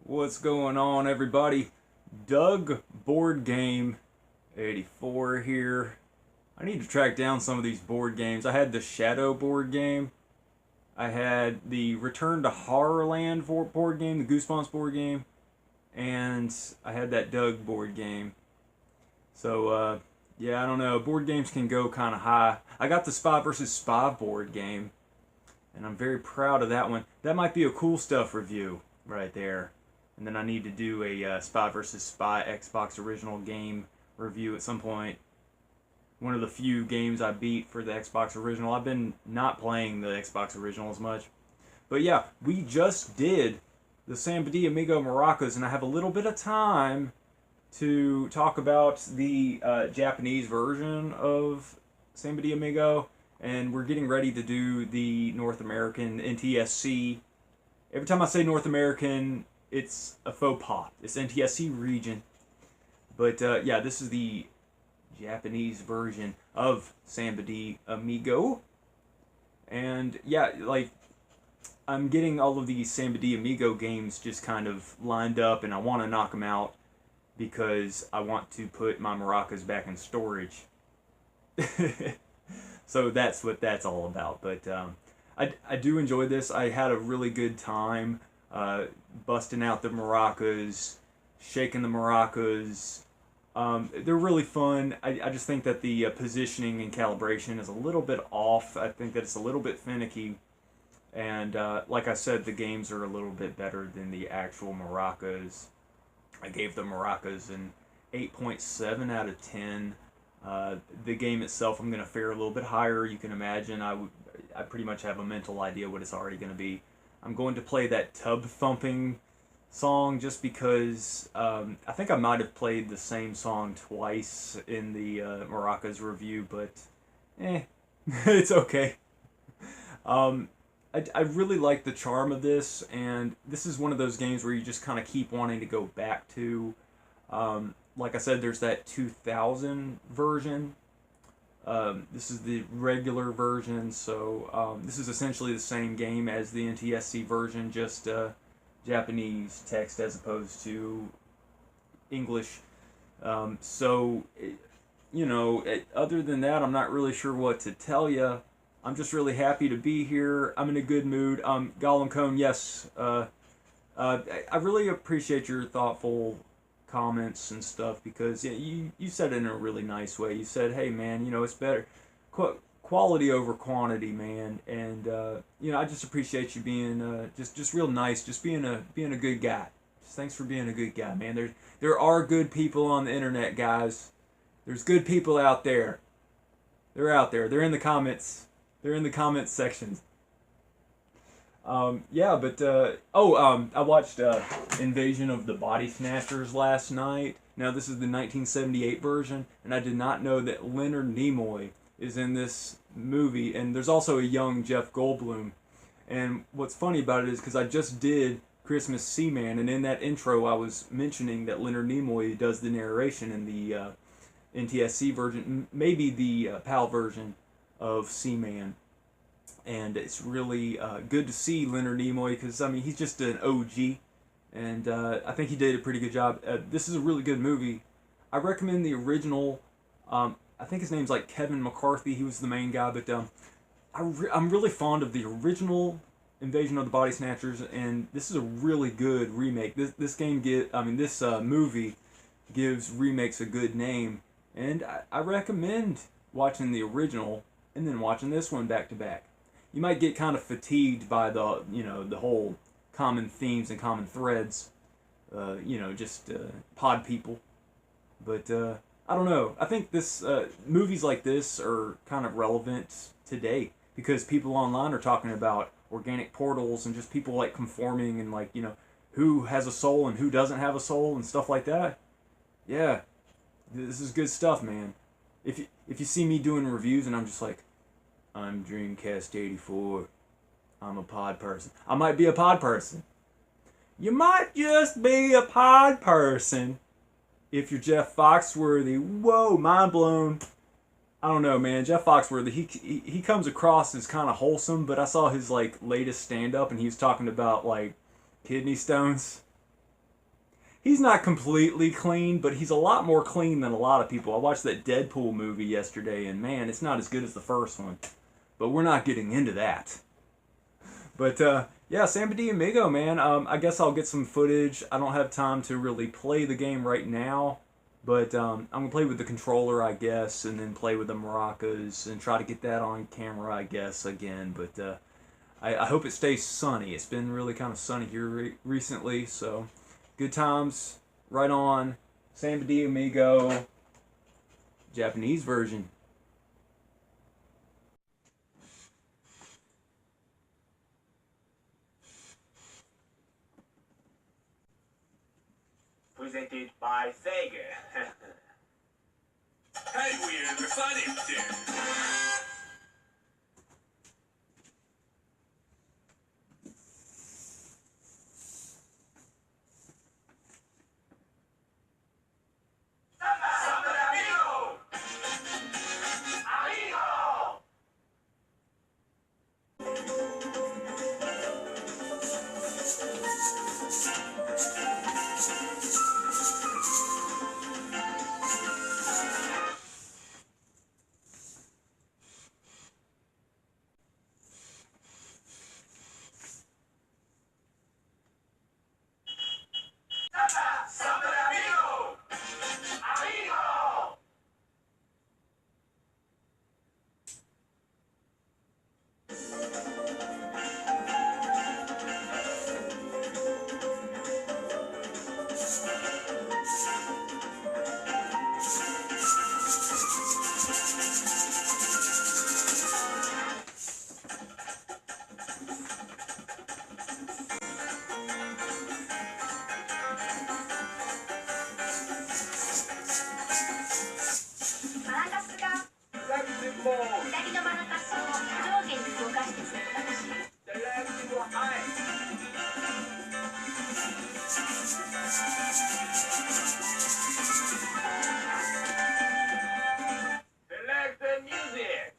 What's going on, everybody? Doug Board Game 84 here. I need to track down some of these board games. I had the Shadow board game. I had the Return to Horrorland board game, the Goosebumps board game, and I had that Doug board game. So, yeah, I don't know. Board games can go kind of high. I got the Spy versus Spy board game, and I'm very proud of that one. That might be a cool stuff review right there. And then I need to do a Spy vs. Spy Xbox original game review at some point. One of the few games I beat for the Xbox original. I've been not playing the Xbox original as much. But yeah, we just did the Samba Amigo maracas, and I have a little bit of time to talk about the Japanese version of Samba Amigo. And we're getting ready to do the North American NTSC. Every time I say North American, it's a faux pas. It's NTSC region. But yeah, this is the Japanese version of Samba Amigo. And yeah, like, I'm getting all of these Samba Amigo games just kind of lined up, and I want to knock them out because I want to put my maracas back in storage. So that's what that's all about. But I do enjoy this. I had a really good time busting out the maracas, shaking the maracas. They're really fun. I just think that the positioning and calibration is a little bit off. I think that it's a little bit finicky. And like I said, the games are a little bit better than the actual maracas. I gave the maracas an 8.7 out of 10. The game itself, I'm going to fare a little bit higher. You can imagine I pretty much have a mental idea what it's already going to be. I'm going to play that tub thumping song just because I think I might have played the same song twice in the maracas review, but it's okay. I really like the charm of this, and this is one of those games where you just kind of keep wanting to go back to. Like I said, there's that 2000 version. This is the regular version, so this is essentially the same game as the NTSC version, just Japanese text as opposed to English. So, you know, other than that, I'm not really sure what to tell you. I'm just really happy to be here. I'm in a good mood. Gollum Cone, yes. I really appreciate your thoughtful comments and stuff, because yeah, you said it in a really nice way. You said, hey man, you know, it's better quality over quantity, man. And you know, I just appreciate you being just real nice, just being a good guy. Just thanks for being a good guy, man. There are good people on the internet, guys. There's good people out there. They're out there. They're in the comments. They're in the comments sections. Yeah, but I watched Invasion of the Body Snatchers last night. Now this is the 1978 version, and I did not know that Leonard Nimoy is in this movie, and there's also a young Jeff Goldblum. And what's funny about it is because I just did Christmas Seaman, and in that intro I was mentioning that Leonard Nimoy does the narration in the NTSC version, maybe the PAL version of Seaman. And it's really good to see Leonard Nimoy, because I mean, he's just an OG, and I think he did a pretty good job. This is a really good movie. I recommend the original. I think his name's like Kevin McCarthy. He was the main guy, but I'm really fond of the original Invasion of the Body Snatchers, and this is a really good remake. This movie gives remakes a good name, and I recommend watching the original and then watching this one back to back. You might get kind of fatigued by the whole common themes and common threads, just pod people. But I don't know. I think this movies like this are kind of relevant today, because people online are talking about organic portals and just people like conforming, and like, you know, who has a soul and who doesn't have a soul and stuff like that. Yeah, this is good stuff, man. If you see me doing reviews and I'm just like, I'm Dreamcast 84. I'm a pod person. I might be a pod person. You might just be a pod person if you're Jeff Foxworthy. Whoa, mind blown. I don't know, man. Jeff Foxworthy, he comes across as kind of wholesome, but I saw his like latest stand-up, and he was talking about like kidney stones. he's not completely clean, but he's a lot more clean than a lot of people. I watched that Deadpool movie yesterday, and man, it's not as good as the first one. But we're not getting into that. But yeah, Samba de Amigo, man. I guess I'll get some footage. I don't have time to really play the game right now, but I'm gonna play with the controller, I guess, and then play with the maracas and try to get that on camera, I guess, again. But I hope it stays sunny. It's been really kind of sunny here recently, so good times. Right on. Samba de Amigo, Japanese version. Presented by Sega. Hej Will, vad fan är det? Samba Amigo! Amigo! Samba Amigo! Amigo! Maracasが左のマラカスを上下に動かして選択し、Select the music.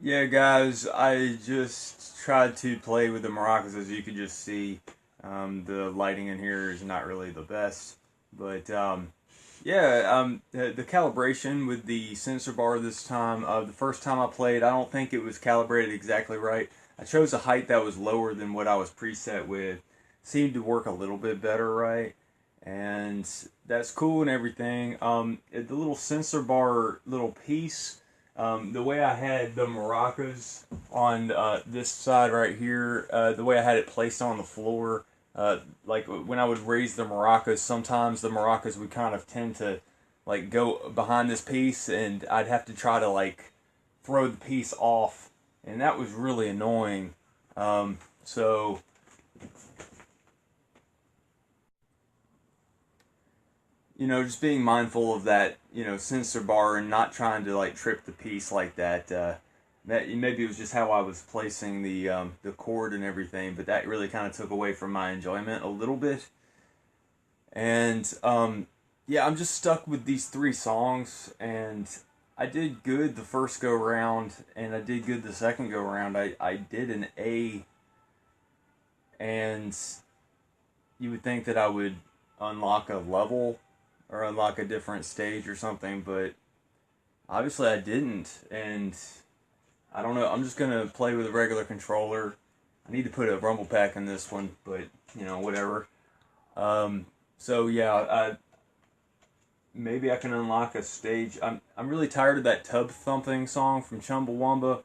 Yeah, guys, I just tried to play with the maracas. As you can just see, the lighting in here is not really the best. But yeah, the calibration with the sensor bar this time, the first time I played, I don't think it was calibrated exactly right. I chose a height that was lower than what I was preset with. Seemed to work a little bit better, right? And that's cool and everything. The little sensor bar little piece, the way I had the maracas on this side right here, the way I had it placed on the floor, like when I would raise the maracas, sometimes the maracas would kind of tend to like go behind this piece, and I'd have to try to like throw the piece off, and that was really annoying. So just being mindful of that, sensor bar and not trying to like trip the piece like that. That maybe it was just how I was placing the cord and everything, but that really kind of took away from my enjoyment a little bit. And yeah, I'm just stuck with these three songs, and I did good the first go round, and I did good the second go round. I did an A, and you would think that I would unlock a level or unlock a different stage or something, but obviously I didn't, and I don't know. I'm just gonna play with a regular controller. I need to put a rumble pack in this one, but whatever. So yeah, maybe I can unlock a stage. I'm really tired of that tub thumping song from Chumbawamba.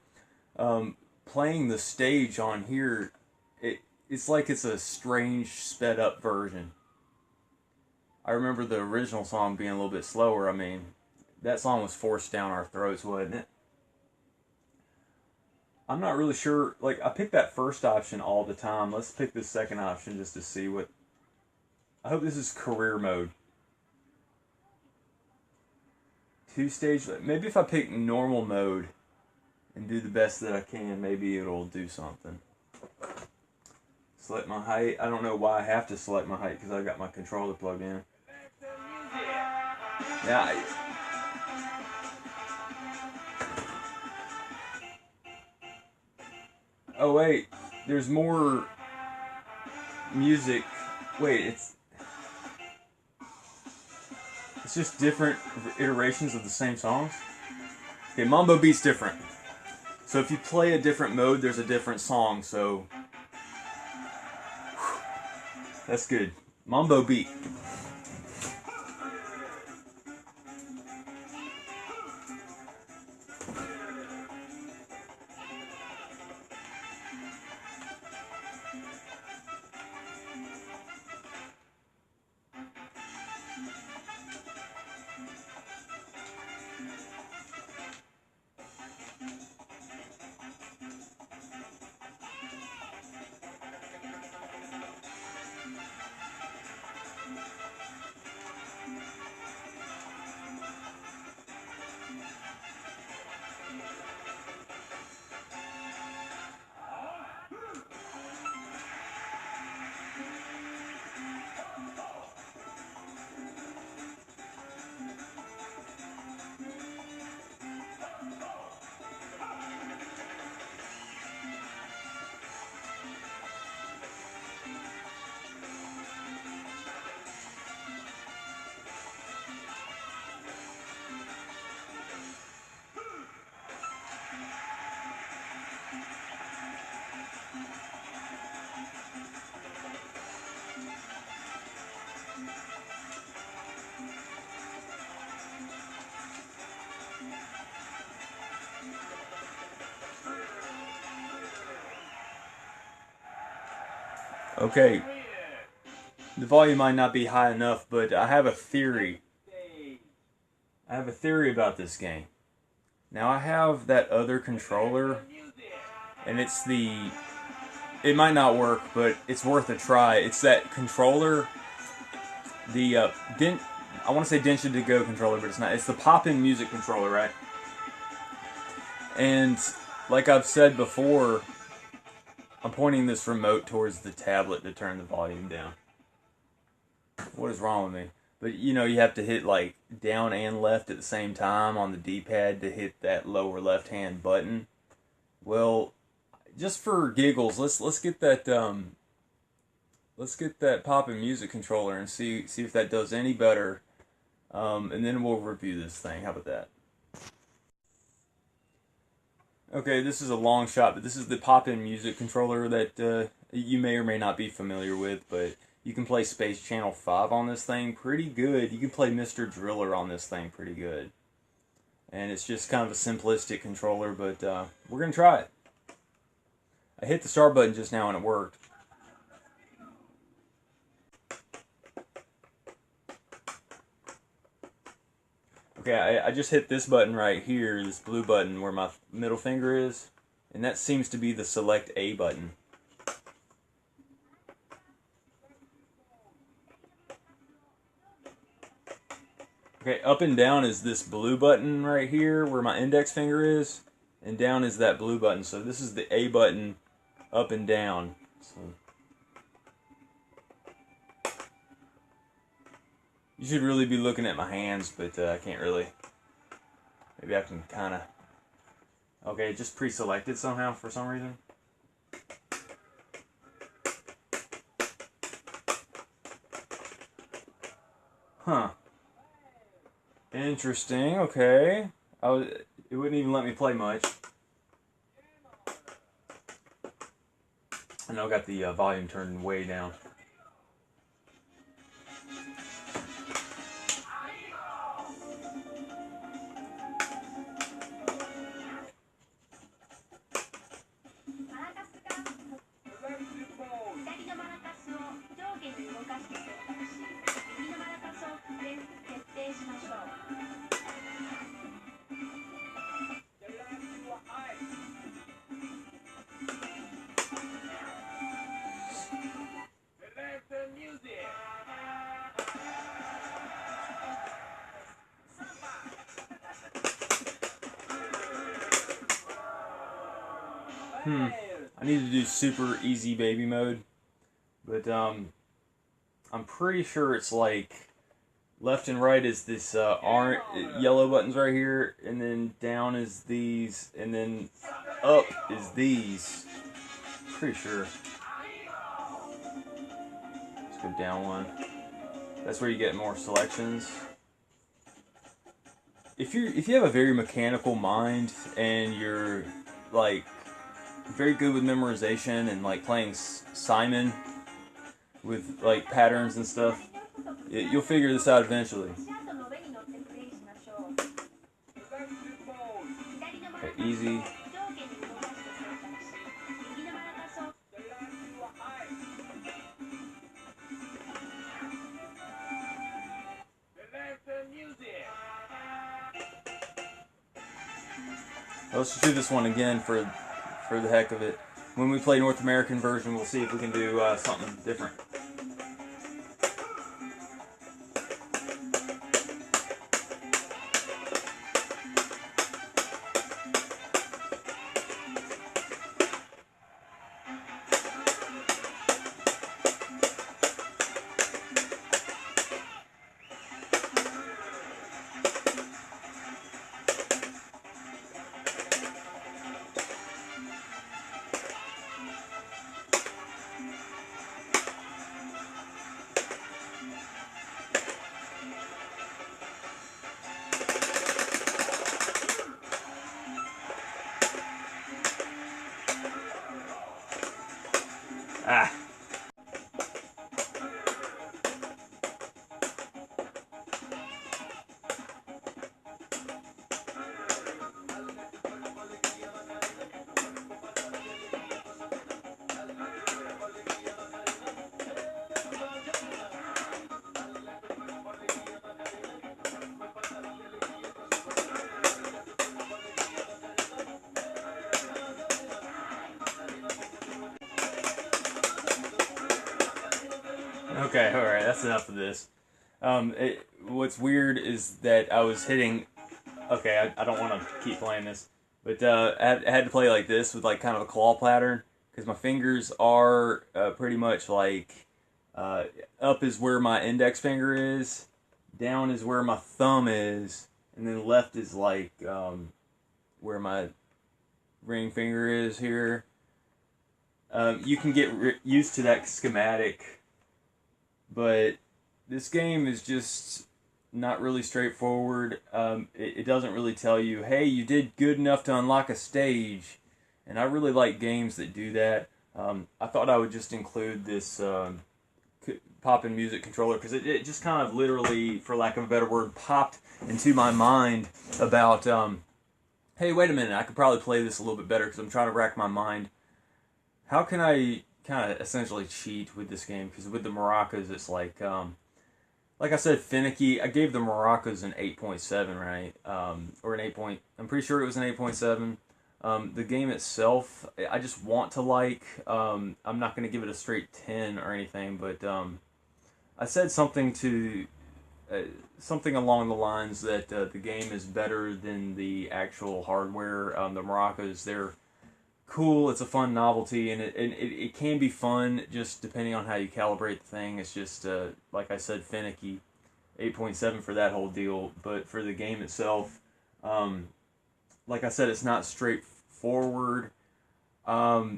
Playing the stage on here, it's like it's a strange sped up version. I remember the original song being a little bit slower. I mean, that song was forced down our throats, wasn't it? I'm not really sure. Like, I picked that first option all the time. Let's pick this second option just to see what. I hope this is career mode. Two stage. Maybe if I pick normal mode and do the best that I can, maybe it'll do something. Select my height. I don't know why I have to select my height because I got my controller plugged in. Yeah. Oh wait, there's more music. Wait, it's just different iterations of the same songs. Okay, Mambo Beat's different. So if you play a different mode, there's a different song. So that's good. Mambo Beat. Okay, the volume might not be high enough, but I have a theory. I have a theory about this game. Now I have that other controller, and it might not work, but it's worth a try. It's that controller, the I want to say Densha to Go controller, but it's not. It's the pop-in music controller, right? And like I've said before, I'm pointing this remote towards the tablet to turn the volume down. What is wrong with me? But you have to hit like down and left at the same time on the D-pad to hit that lower left-hand button. Well, just for giggles, let's get that poppin' music controller and see if that does any better. And then we'll review this thing. How about that? Okay, this is a long shot, but this is the pop-in music controller that you may or may not be familiar with, but you can play Space Channel 5 on this thing pretty good. You can play Mr. Driller on this thing pretty good. And it's just kind of a simplistic controller, but we're going to try it. I hit the start button just now and it worked. Okay, I just hit this button right here, this blue button where my middle finger is, and that seems to be the select A button. Okay, up and down is this blue button right here where my index finger is, and down is that blue button. So this is the A button, up and down. So you should really be looking at my hands, but I can't really. Maybe I can kind of. Okay, just pre-selected somehow for some reason. Huh. Interesting. Okay. It wouldn't even let me play much. And I got the volume turned way down. I need to do super easy baby mode, but I'm pretty sure it's like left and right is this orange, yellow buttons right here, and then down is these, and then up is these. Pretty sure. Let's go down one. That's where you get more selections. If you have a very mechanical mind and you're like very good with memorization and like playing Simon with like patterns and stuff, you'll figure this out eventually. Okay, easy. Let's just do this one again for the heck of it. When we play North American version, we'll see if we can do something different. Ah. Okay, alright, that's enough of this. What's weird is that I was hitting... Okay, I don't want to keep playing this. But I had to play like this with like kind of a claw pattern. Because my fingers are pretty much like... up is where my index finger is. Down is where my thumb is. And then left is like where my ring finger is here. You can get used to that schematic, but this game is just not really straightforward. It doesn't really tell you, hey, you did good enough to unlock a stage, and I really like games that do that. I thought I would just include this poppin' music controller because it just kind of literally, for lack of a better word, popped into my mind about, hey, wait a minute, I could probably play this a little bit better because I'm trying to rack my mind. How can I kind of essentially cheat with this game? Because with the maracas, it's like I said, finicky. I gave the maracas an 8.7, right? Or an 8 point. I'm pretty sure it was an 8.7. The game itself, I just want to like. I'm not going to give it a straight 10 or anything, but I said something to something along the lines that the game is better than the actual hardware. The maracas, they're cool. It's a fun novelty, and it can be fun just depending on how you calibrate the thing. It's just like I said, finicky. 8.7 for that whole deal, but for the game itself, like I said, it's not straightforward. I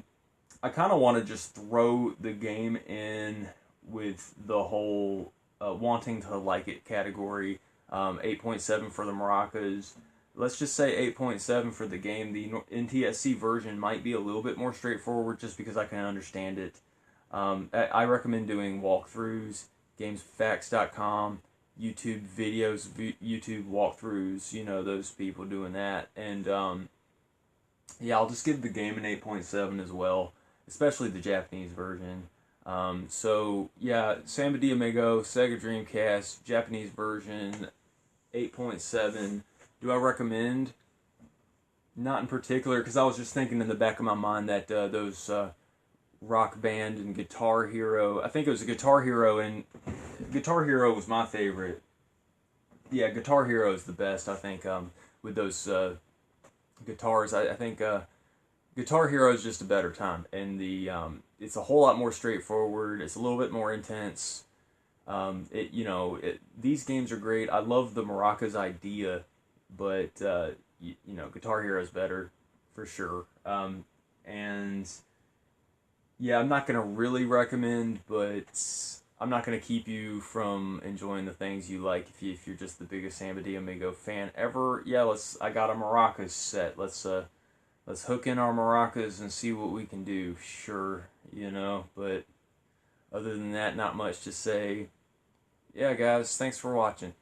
kind of want to just throw the game in with the whole wanting to like it category. 8.7 for the maracas. Let's just say 8.7 for the game. The NTSC version might be a little bit more straightforward just because I can understand it. I recommend doing walkthroughs, gamesfacts.com, YouTube videos, YouTube walkthroughs, you know, those people doing that. And yeah, I'll just give the game an 8.7 as well, especially the Japanese version. So yeah, Samba de Amigo, Sega Dreamcast, Japanese version, 8.7. Do I recommend? Not in particular, because I was just thinking in the back of my mind that those Rock Band and Guitar Hero, I think it was a Guitar Hero, and Guitar Hero was my favorite. Yeah, Guitar Hero is the best, I think, with those guitars. I think Guitar Hero is just a better time, and it's a whole lot more straightforward. It's a little bit more intense. These games are great. I love the maracas idea, but Guitar Hero is better for sure. And yeah, I'm not gonna really recommend, but I'm not gonna keep you from enjoying the things you like if you're just the biggest Samba de Amigo fan ever. Yeah, I got a maracas set. Let's hook in our maracas and see what we can do. Sure, but other than that, not much to say. Yeah, guys, thanks for watching.